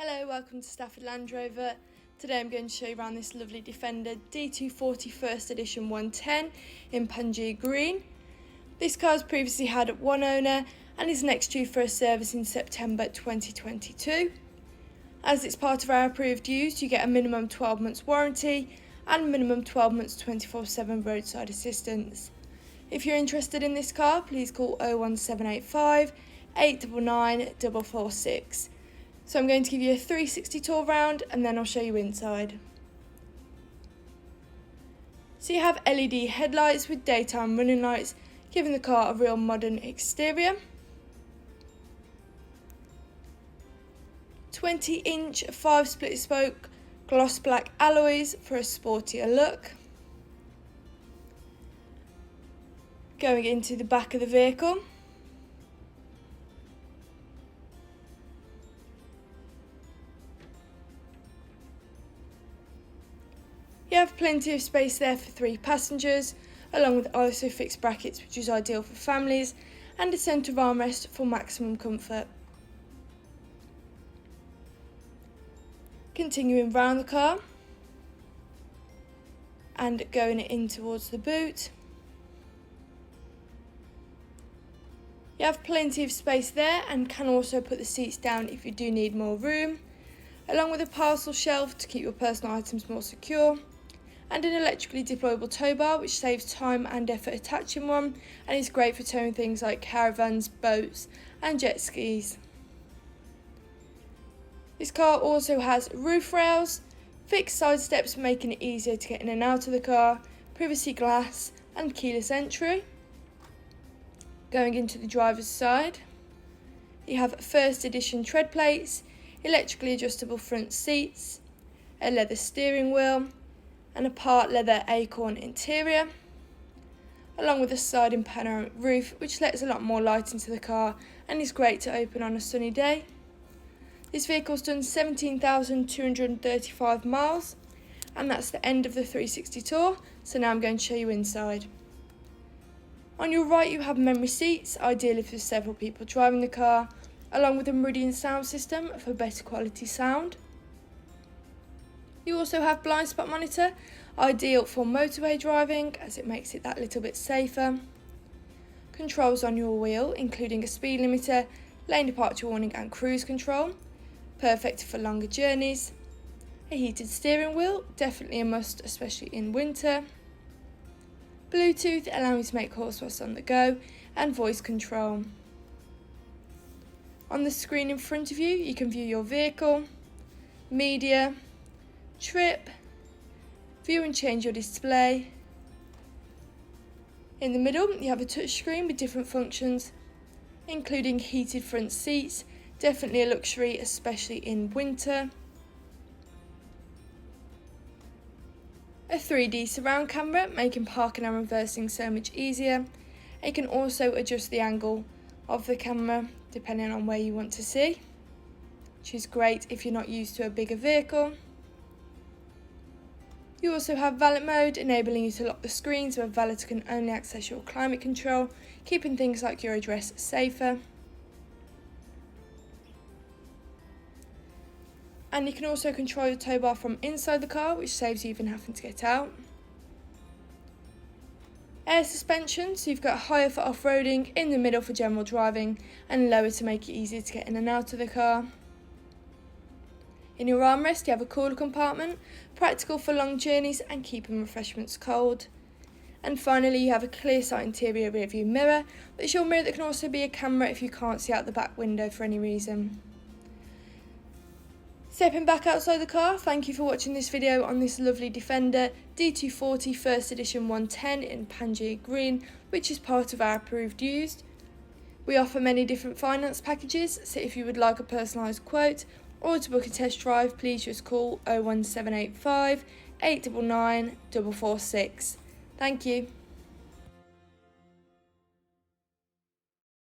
Hello, welcome to Stafford Land Rover. Today I'm going to show you around this lovely Defender D240 First Edition 110 in Pangea Green. This car has previously had one owner and is next due for a service in September 2022. As it's part of our approved use, you get a minimum 12 months warranty and minimum 12 months 24/7 roadside assistance. If you're interested in this car, please call 01785 899 446. So I'm going to give you a 360 tour round and then I'll show you inside. So you have LED headlights with daytime running lights, giving the car a real modern exterior. 20-inch 5-split spoke gloss black alloys for a sportier look. Going into the back of the vehicle. You have plenty of space there for 3 passengers, along with ISOFIX brackets, which is ideal for families, and a centre armrest for maximum comfort. Continuing round the car and going in towards the boot. You have plenty of space there and can also put the seats down if you do need more room, along with a parcel shelf to keep your personal items more secure, and an electrically deployable tow bar which saves time and effort attaching one and is great for towing things like caravans, boats and jet skis. This car also has roof rails, fixed side steps making it easier to get in and out of the car, privacy glass and keyless entry. Going into the driver's side, you have first edition tread plates, electrically adjustable front seats, a leather steering wheel and a part leather acorn interior, along with a sliding panoramic roof which lets a lot more light into the car and is great to open on a sunny day. This vehicle's done 17,235 miles and that's the end of the 360 tour, so now I'm going to show you inside. On your right you have memory seats, ideal if there's several people driving the car, along with a Meridian sound system for better quality sound. You also have blind spot monitor, ideal for motorway driving as it makes it that little bit safer. Controls on your wheel, including a speed limiter, lane departure warning and cruise control, perfect for longer journeys. A heated steering wheel, definitely a must, especially in winter. Bluetooth, allowing you to make calls whilst on the go, and voice control. On the screen in front of you, you can view your vehicle, media, trip, view and change your display. In the middle you have a touchscreen with different functions, including heated front seats, definitely a luxury especially in winter. A 3D surround camera, making parking and reversing so much easier. You can also adjust the angle of the camera depending on where you want to see, which is great if you're not used to a bigger vehicle. You also have valet mode, enabling you to lock the screen so a valeter can only access your climate control, keeping things like your address safer. And you can also control your tow bar from inside the car, which saves you even having to get out. Air suspension, so you've got higher for off-roading, in the middle for general driving, and lower to make it easier to get in and out of the car. In your armrest you have a cooler compartment, practical for long journeys and keeping refreshments cold. And finally you have a clear sight interior rear view mirror, which is your mirror that can also be a camera if you can't see out the back window for any reason. Stepping back outside the car, thank you for watching this video on this lovely Defender D240 First Edition 110 in Pangea Green, which is part of our approved used. We offer many different finance packages, so if you would like a personalised quote or to book a test drive, please just call 01785 899 446. Thank you.